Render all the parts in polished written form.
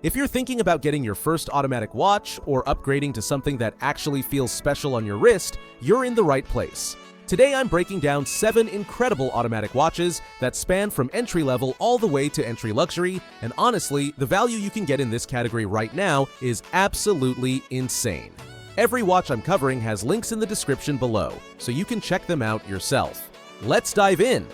If you're thinking about getting your first automatic watch or upgrading to something that actually feels special on your wrist, you're in the right place. Today I'm breaking down 7 incredible automatic watches that span from entry level all the way to entry luxury, and honestly, the value you can get in this category right now is absolutely insane. Every watch I'm covering has links in the description below, so you can check them out yourself. Let's dive in!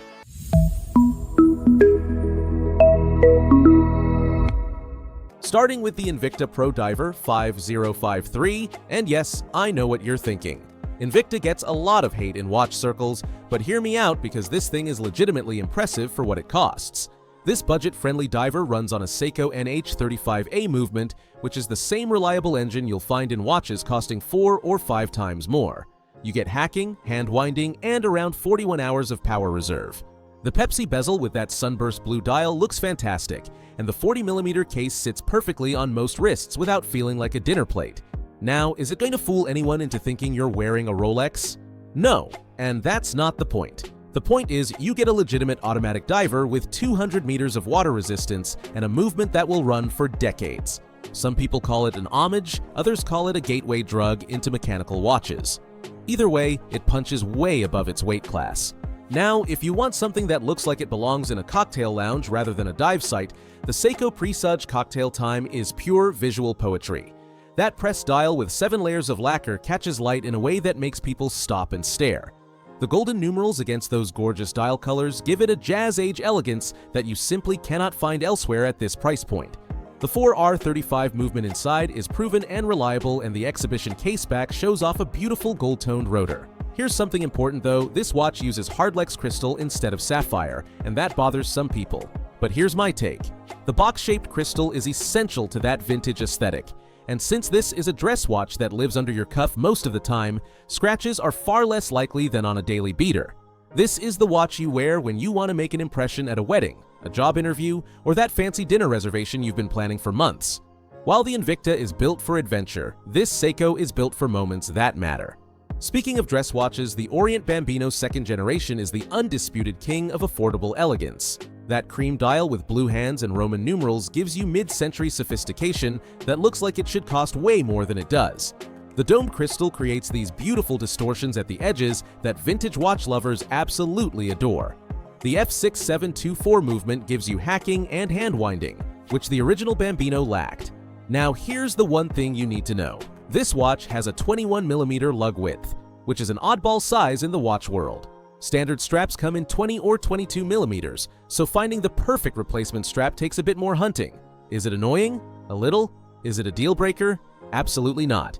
Starting with the Invicta Pro Diver 5053, and yes, I know what you're thinking. Invicta gets a lot of hate in watch circles, but hear me out because this thing is legitimately impressive for what it costs. This budget-friendly diver runs on a Seiko NH35A movement, which is the same reliable engine you'll find in watches costing 4 or 5 times more. You get hacking, hand-winding, and around 41 hours of power reserve. The Pepsi bezel with that sunburst blue dial looks fantastic, and the 40mm case sits perfectly on most wrists without feeling like a dinner plate. Now, is it going to fool anyone into thinking you're wearing a Rolex? No, and that's not the point. The point is you get a legitimate automatic diver with 200 meters of water resistance and a movement that will run for decades. Some people call it an homage, others call it a gateway drug into mechanical watches. Either way, it punches way above its weight class. Now, if you want something that looks like it belongs in a cocktail lounge rather than a dive site, the Seiko Presage Cocktail Time is pure visual poetry. That pressed dial with 7 layers of lacquer catches light in a way that makes people stop and stare. The golden numerals against those gorgeous dial colors give it a jazz-age elegance that you simply cannot find elsewhere at this price point. The 4R35 movement inside is proven and reliable, and the exhibition caseback shows off a beautiful gold-toned rotor. Here's something important though, this watch uses Hardlex crystal instead of sapphire, and that bothers some people. But here's my take. The box-shaped crystal is essential to that vintage aesthetic. And since this is a dress watch that lives under your cuff most of the time, scratches are far less likely than on a daily beater. This is the watch you wear when you want to make an impression at a wedding, a job interview, or that fancy dinner reservation you've been planning for months. While the Invicta is built for adventure, this Seiko is built for moments that matter. Speaking of dress watches, the Orient Bambino 2nd generation is the undisputed king of affordable elegance. That cream dial with blue hands and Roman numerals gives you mid-century sophistication that looks like it should cost way more than it does. The domed crystal creates these beautiful distortions at the edges that vintage watch lovers absolutely adore. The F6724 movement gives you hacking and hand-winding, which the original Bambino lacked. Now here's the one thing you need to know. This watch has a 21mm lug width, which is an oddball size in the watch world. Standard straps come in 20 or 22mm, so finding the perfect replacement strap takes a bit more hunting. Is it annoying? A little? Is it a deal breaker? Absolutely not.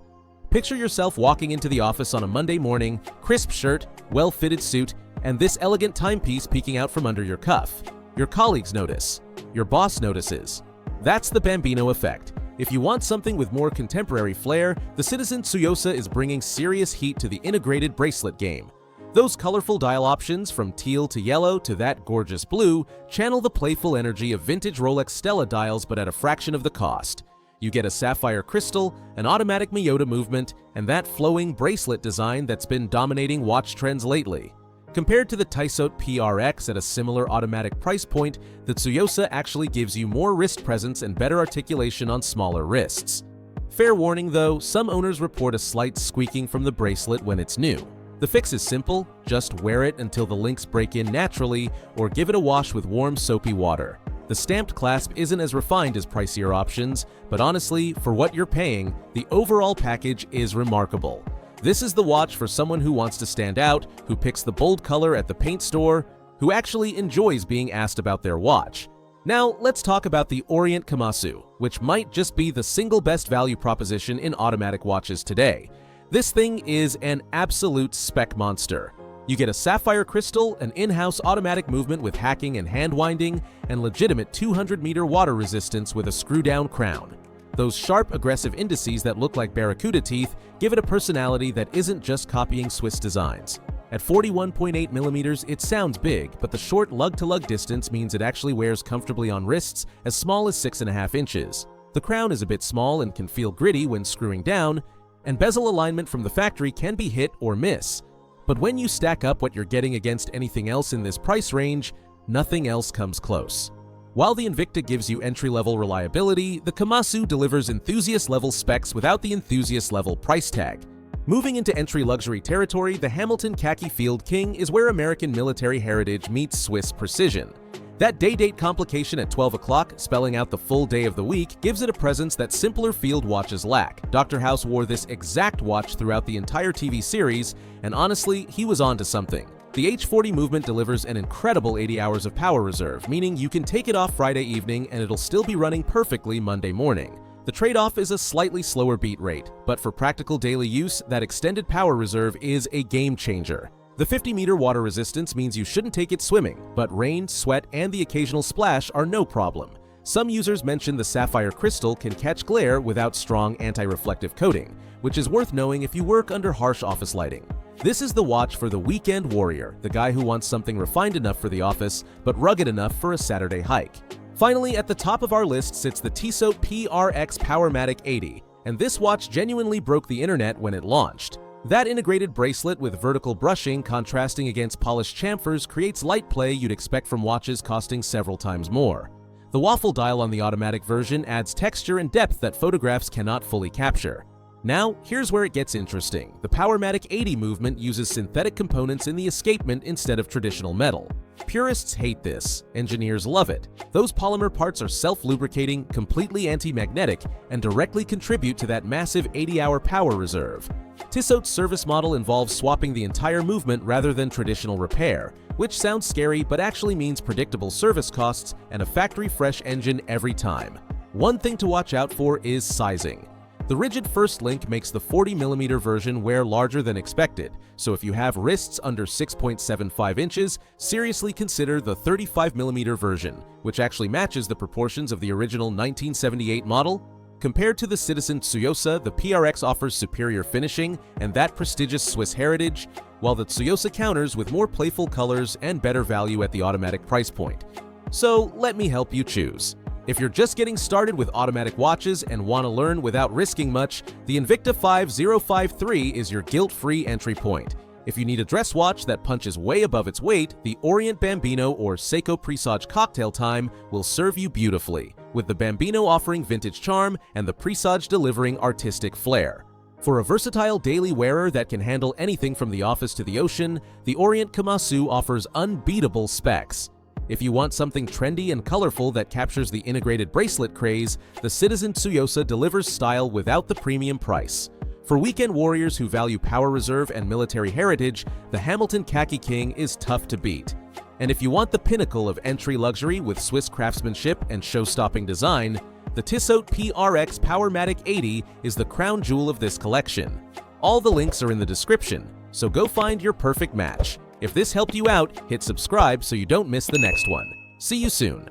Picture yourself walking into the office on a Monday morning, crisp shirt, well-fitted suit, and this elegant timepiece peeking out from under your cuff. Your colleagues notice. Your boss notices. That's the Bambino effect. If you want something with more contemporary flair, the Citizen Tsuyosa is bringing serious heat to the integrated bracelet game. Those colorful dial options, from teal to yellow to that gorgeous blue, channel the playful energy of vintage Rolex Stella dials but at a fraction of the cost. You get a sapphire crystal, an automatic Miyota movement, and that flowing bracelet design that's been dominating watch trends lately. Compared to the Tissot PRX at a similar automatic price point, the Tsuyosa actually gives you more wrist presence and better articulation on smaller wrists. Fair warning though, some owners report a slight squeaking from the bracelet when it's new. The fix is simple, just wear it until the links break in naturally or give it a wash with warm soapy water. The stamped clasp isn't as refined as pricier options, but honestly, for what you're paying, the overall package is remarkable. This is the watch for someone who wants to stand out, who picks the bold color at the paint store, who actually enjoys being asked about their watch. Now, let's talk about the Orient Kamasu, which might just be the single best value proposition in automatic watches today. This thing is an absolute spec monster. You get a sapphire crystal, an in-house automatic movement with hacking and hand-winding, and legitimate 200-meter water resistance with a screw-down crown. Those sharp, aggressive indices that look like barracuda teeth give it a personality that isn't just copying Swiss designs. At 41.8mm, it sounds big, but the short lug-to-lug distance means it actually wears comfortably on wrists as small as 6.5 inches. The crown is a bit small and can feel gritty when screwing down, and bezel alignment from the factory can be hit or miss. But when you stack up what you're getting against anything else in this price range, nothing else comes close. While the Invicta gives you entry-level reliability, the Kamasu delivers enthusiast-level specs without the enthusiast-level price tag. Moving into entry luxury territory, the Hamilton Khaki Field King is where American military heritage meets Swiss precision. That day-date complication at 12 o'clock, spelling out the full day of the week, gives it a presence that simpler field watches lack. Dr. House wore this exact watch throughout the entire TV series, and honestly, he was onto something. The H40 movement delivers an incredible 80 hours of power reserve, meaning you can take it off Friday evening and it'll still be running perfectly Monday morning. The trade-off is a slightly slower beat rate, but for practical daily use, that extended power reserve is a game changer. The 50-meter water resistance means you shouldn't take it swimming, but rain, sweat, and the occasional splash are no problem. Some users mention the sapphire crystal can catch glare without strong anti-reflective coating, which is worth knowing if you work under harsh office lighting. This is the watch for the weekend warrior, the guy who wants something refined enough for the office, but rugged enough for a Saturday hike. Finally, at the top of our list sits the Tissot PRX Powermatic 80, and this watch genuinely broke the internet when it launched. That integrated bracelet with vertical brushing contrasting against polished chamfers creates light play you'd expect from watches costing several times more. The waffle dial on the automatic version adds texture and depth that photographs cannot fully capture. Now, here's where it gets interesting. The Powermatic 80 movement uses synthetic components in the escapement instead of traditional metal. Purists hate this, engineers love it. Those polymer parts are self-lubricating, completely anti-magnetic, and directly contribute to that massive 80-hour power reserve. Tissot's service model involves swapping the entire movement rather than traditional repair, which sounds scary but actually means predictable service costs and a factory-fresh engine every time. One thing to watch out for is sizing. The rigid first link makes the 40mm version wear larger than expected, so if you have wrists under 6.75 inches, seriously consider the 35mm version, which actually matches the proportions of the original 1978 model. Compared to the Citizen Tsuyosa, the PRX offers superior finishing and that prestigious Swiss heritage, while the Tsuyosa counters with more playful colors and better value at the automatic price point. So let me help you choose. If you're just getting started with automatic watches and want to learn without risking much, the Invicta 5053 is your guilt-free entry point. If you need a dress watch that punches way above its weight, the Orient Bambino or Seiko Presage Cocktail Time will serve you beautifully, with the Bambino offering vintage charm and the Presage delivering artistic flair. For a versatile daily wearer that can handle anything from the office to the ocean, the Orient Kamasu offers unbeatable specs. If you want something trendy and colorful that captures the integrated bracelet craze, the Citizen Tsuyosa delivers style without the premium price. For weekend warriors who value power reserve and military heritage, the Hamilton Khaki King is tough to beat. And if you want the pinnacle of entry luxury with Swiss craftsmanship and show-stopping design, the Tissot PRX Powermatic 80 is the crown jewel of this collection. All the links are in the description, so go find your perfect match. If this helped you out, hit subscribe so you don't miss the next one. See you soon.